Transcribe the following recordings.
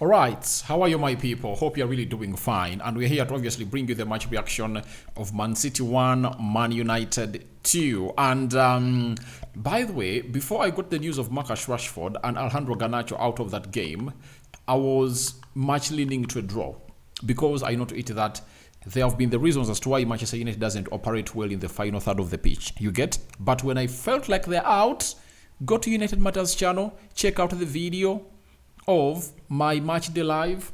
All right, how are you, my people? Hope you're really doing fine. And we're here to obviously bring you the match reaction of Man City 1, Man United 2. And by the way, before I got the news of Marcus Rashford and Alejandro Garnacho out of that game, I was much leaning to a draw because I know to it that there have been the reasons as to why Manchester United doesn't operate well in the final third of the pitch. You get? But when I felt like they're out, go to United Matters channel, check out the video of my match day live.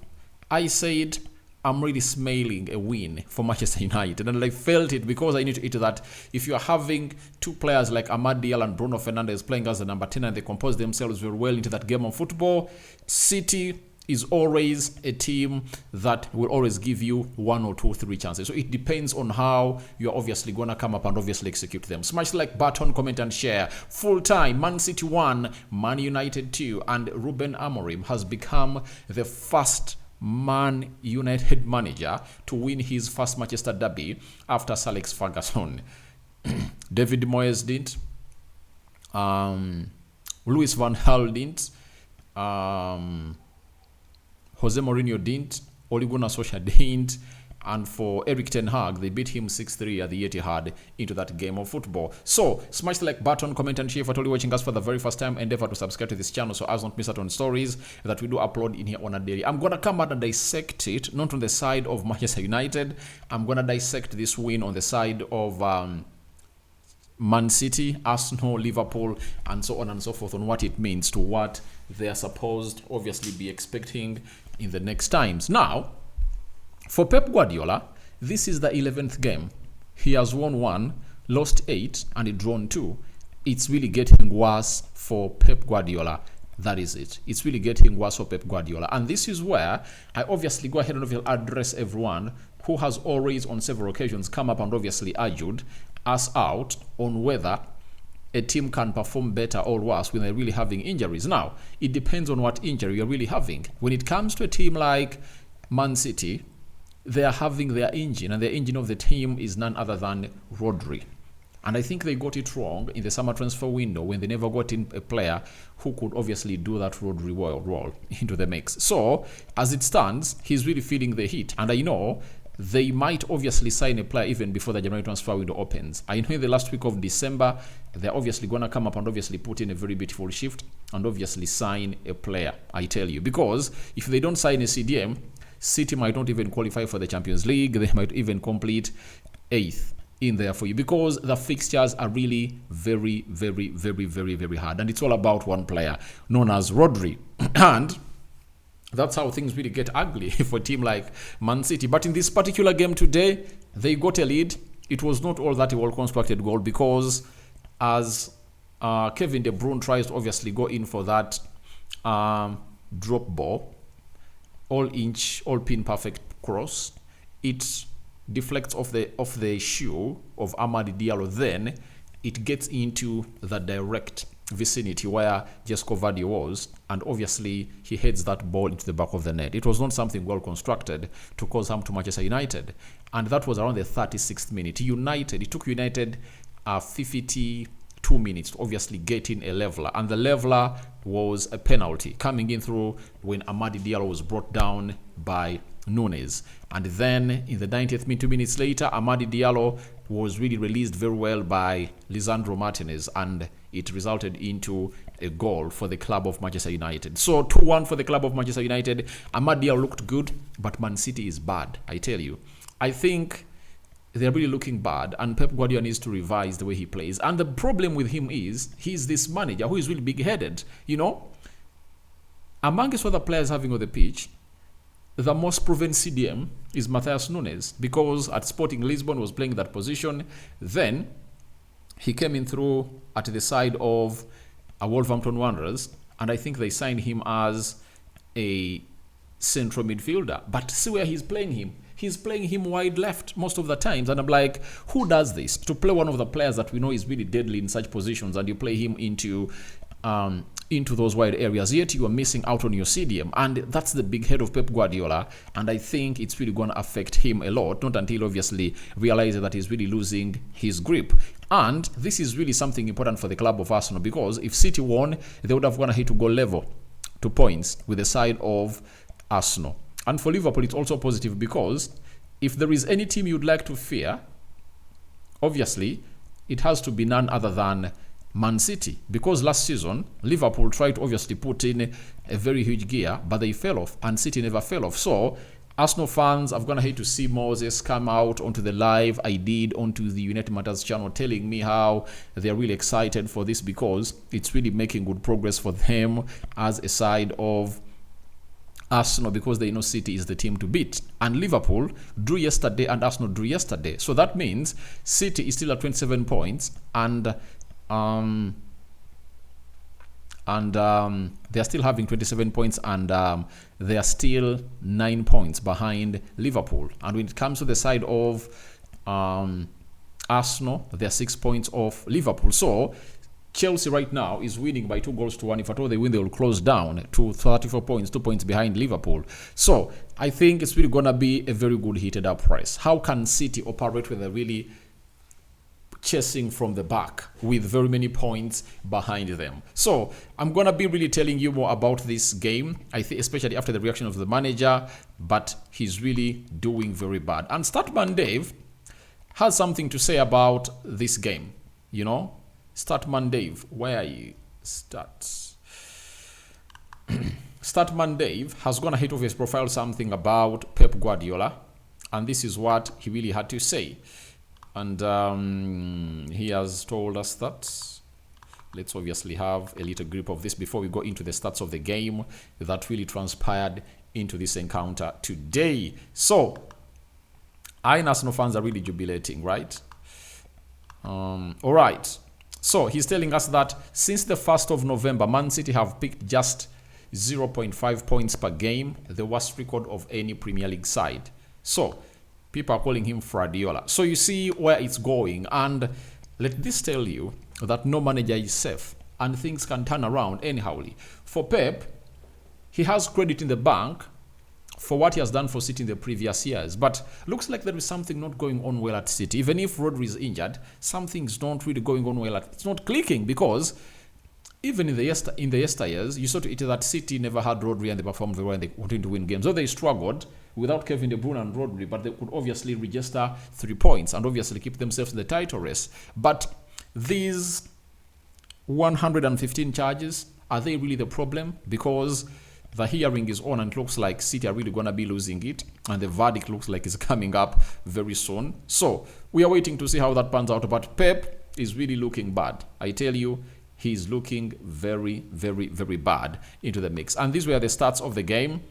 I said I'm really smelling a win for Manchester United, and I felt it because I knew to it that if you are having two players like Amad Diallo and Bruno Fernandes playing as the number 10 and they compose themselves very well into that game of football, City is always a team that will always give you 1 or 2, 3 chances. So it depends on how you're obviously going to come up and obviously execute them. Smash the like button, comment and share. Full time, Man City 1, Man United 2, and Ruben Amorim has become the first Man United manager to win his first Manchester derby after Sir Alex Ferguson. David Moyes didn't. Louis van Gaal didn't. Jose Mourinho didn't, Ole Gunnar Solskjaer didn't, and for Eric Ten Hag, they beat him 6-3 at the Etihad into that game of football. So, smash the like button, comment and share. If you're totally watching us for the very first time, endeavor to subscribe to this channel so as not miss out on stories that we do upload in here on a daily. I'm going to come out and dissect it, not on the side of Manchester United. I'm going to dissect this win on the side of Man City, Arsenal, Liverpool, and so on and so forth, on what it means to what they are supposed obviously be expecting in the next times. Now, for Pep Guardiola, this is the 11th game. He has won 1, lost 8, and drawn 2. It's really getting worse for Pep Guardiola. That is it. It's really getting worse for Pep Guardiola. And this is where I obviously go ahead and address everyone who has always on several occasions come up and obviously argued us out on whether a team can perform better or worse when they're really having injuries. Now, it depends on what injury you're really having. When it comes to a team like Man City, they are having their engine, and the engine of the team is none other than Rodri. And I think they got it wrong in the summer transfer window when they never got in a player who could obviously do that Rodri role into the mix. So, as it stands, he's really feeling the heat. And I know they might obviously sign a player even before the January transfer window opens. I know in the last week of December, they're obviously going to come up and obviously put in a very beautiful shift and obviously sign a player, I tell you. Because if they don't sign a CDM, City might not even qualify for the Champions League. They might even complete 8th in there for you because the fixtures are really very, very, very, very, very hard. And it's all about one player known as Rodri. And that's how things really get ugly for a team like Man City. But in this particular game today, they got a lead. It was not all that a well-constructed goal because as Kevin De Bruyne tries to obviously go in for that drop ball, all-inch, all-pin perfect cross, it deflects off the shoe of Amad Diallo. Then it gets into the direct vicinity where Jesco Vardy was, and obviously he heads that ball into the back of the net. It was not something well constructed to cause harm to Manchester United, and that was around the 36th minute. It took United 52 minutes to obviously get in a leveler, and the leveler was a penalty coming in through when Amad Diallo was brought down by Nunes. And then in the 90th minute, 2 minutes later, Amad Diallo was really released very well by Lisandro Martinez, and it resulted into a goal for the club of Manchester United. So 2-1 for the club of Manchester United. Amad Diallo looked good, but Man City is bad, I tell you. I think they're really looking bad, and Pep Guardiola needs to revise the way he plays. And the problem with him is he's this manager who is really big-headed. You know, amongst other players having on the pitch, the most proven CDM is Matheus Nunes, because at Sporting Lisbon was playing that position. Then he came in through at the side of Wolverhampton Wanderers, and I think they signed him as a central midfielder. But see where he's playing him. He's playing him wide left most of the times, and I'm like, who does this? To play one of the players that we know is really deadly in such positions, and you play him into those wide areas, yet you are missing out on your CDM. And that's the big head of Pep Guardiola, and I think it's really going to affect him a lot, not until obviously realizes that he's really losing his grip. And this is really something important for the club of Arsenal, because if City won, they would have gone ahead to go level 2 points with the side of Arsenal. And for Liverpool, it's also positive because if there is any team you'd like to fear, obviously, it has to be none other than Man City. Because last season, Liverpool tried to obviously put in a very huge gear, but they fell off, and City never fell off. So, Arsenal fans, I'm going to hate to see Moses come out onto the live I did onto the United Matters channel telling me how they're really excited for this because it's really making good progress for them as a side of Arsenal because they know City is the team to beat. And Liverpool drew yesterday and Arsenal drew yesterday. So that means City is still at 27 points and they're still having 27 points and they are still 9 points behind Liverpool. And when it comes to the side of Arsenal, they're 6 points off Liverpool. So Chelsea right now is winning by 2-1. If at all they win, they will close down to 34 points, 2 points behind Liverpool. So I think it's really going to be a very good heated up race. How can City operate when they're really chasing from the back with very many points behind them? So I'm going to be really telling you more about this game, I think, especially after the reaction of the manager, but he's really doing very bad. And Statman Dave has something to say about this game, you know. Statman Dave, where are you? Statman Dave has gone ahead of his profile something about Pep Guardiola, and this is what he really had to say. And he has told us that, let's obviously have a little grip of this before we go into the stats of the game that really transpired into this encounter today. So, Arsenal fans are really jubilating, right? All right. So, he's telling us that since the 1st of November, Man City have picked just 0.5 points per game, the worst record of any Premier League side. So, people are calling him Guardiola. So you see where it's going. And let this tell you that no manager is safe. And things can turn around anyhowly. For Pep, he has credit in the bank for what he has done for City in the previous years. But looks like there is something not going on well at City. Even if Rodri is injured, something's not really going on well. It's not clicking because even in the yesteryears, you saw to it that City never had Rodri and they performed very well and they wanted to win games. So they struggled without Kevin De Bruyne and Rodri, but they could obviously register 3 points and obviously keep themselves in the title race. But these 115 charges, are they really the problem? Because the hearing is on and it looks like City are really going to be losing it. And the verdict looks like it's coming up very soon. So we are waiting to see how that pans out. But Pep is really looking bad. I tell you, he's looking very, very, very bad into the mix. And these were the stats of the game.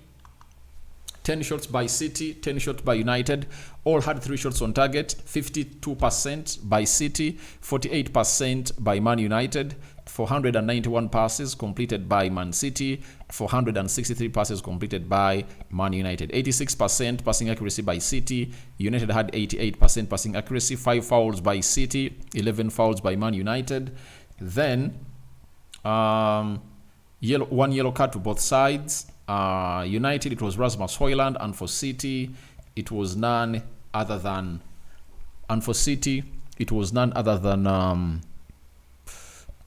10 shots by City, 10 shots by United. All had 3 shots on target. 52% by City, 48% by Man United. 491 passes completed by Man City. 463 passes completed by Man United. 86% passing accuracy by City. United had 88% passing accuracy. 5 fouls by City, 11 fouls by Man United. Then, one yellow card to both sides. United, it was Rasmus Højlund, and for City, it was none other than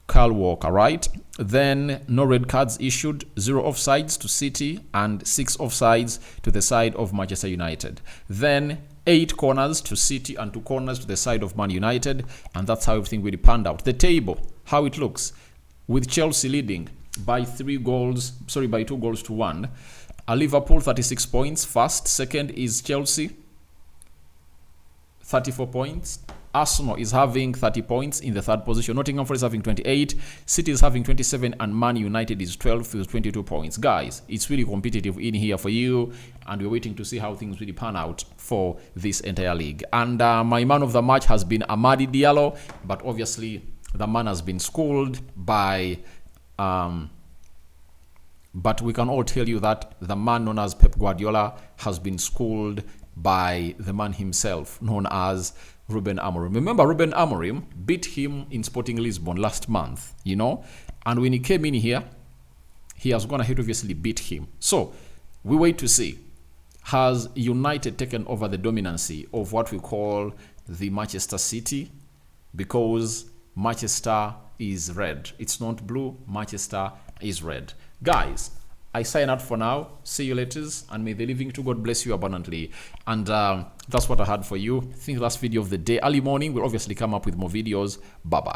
Kyle Walker, right? Then no red cards issued, 0 offsides to City, and 6 offsides to the side of Manchester United. Then 8 corners to City and 2 corners to the side of Man United, and that's how everything really panned out. The table, how it looks, with Chelsea leading by 2 goals to 1. Liverpool 36 points first. Second is Chelsea, 34 points. Arsenal is having 30 points in the 3rd position. Nottingham Forest is having 28. City is having 27, and Man United is 12 with 22 points. Guys, it's really competitive in here for you, and we're waiting to see how things really pan out for this entire league. And my man of the match has been Amadi Diallo, but obviously the man has been schooled by but we can all tell you that the man known as Pep Guardiola has been schooled by the man himself, known as Ruben Amorim. Remember, Ruben Amorim beat him in Sporting Lisbon last month, you know? And when he came in here, he has gone ahead, obviously beat him. So, we wait to see. Has United taken over the dominancy of what we call the Manchester City? Because Manchester is red. It's not blue. Manchester is red. Guys, I sign out for now. See you later, and may the living to God bless you abundantly. And that's what I had for you. I think last video of the day, early morning. We'll obviously come up with more videos. Bye bye.